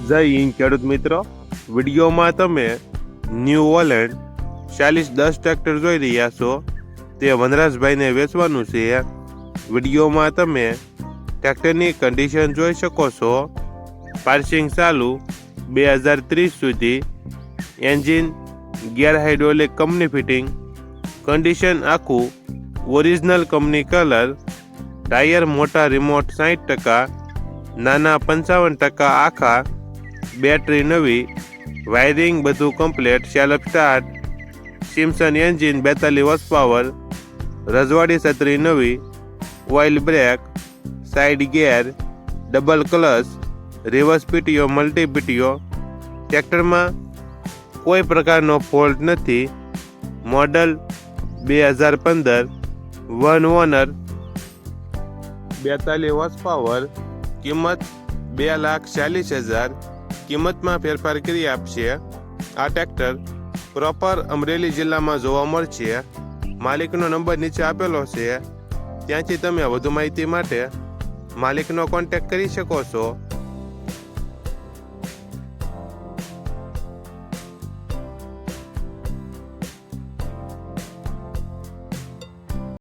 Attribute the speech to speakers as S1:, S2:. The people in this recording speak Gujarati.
S1: જય હિન્દ ખેડૂત મિત્રો, વિડીયોમાં તમે ન્યૂ હોલેન્ડ 4010 ટ્રેક્ટર જોઈ રહ્યા છો. તે વનરાજભાઈને વેચવાનું છે. વિડીયોમાં તમે ટ્રેક્ટરની કન્ડિશન જોઈ શકો છો. પાર્સિંગ ચાલુ 2030 સુધી. Engine gear hydraulic company fitting. Condition આખું ઓરિજિનલ કંપની કલર. ટાયર મોટા રિમોટ 60%, નાના 55% આખા. બેટરી નવી. વાયરિંગ બધું complete. Self start. Simpson engine 42 horse power. રજવાડી છત્રી નવી. Oil brake. Side gear. Double clutch. Reverse PTO multi PTO. ટ્રેક્ટરમાં કોઈ પ્રકારનો ફોલ્ટ નથી. Model 2015. One owner. 42 horse power. કિંમત 2,40,000. કિંમતમાં ફેરફાર કરી આપશે. આ ટ્રેક્ટર પ્રોપર અમરેલી જિલ્લામાં જોવા મળશે. માલિકનો નંબર નીચે આપેલો છે, ત્યાંથી તમે વધુ માહિતી માટે માલિકનો કોન્ટેક્ટ કરી શકો છો.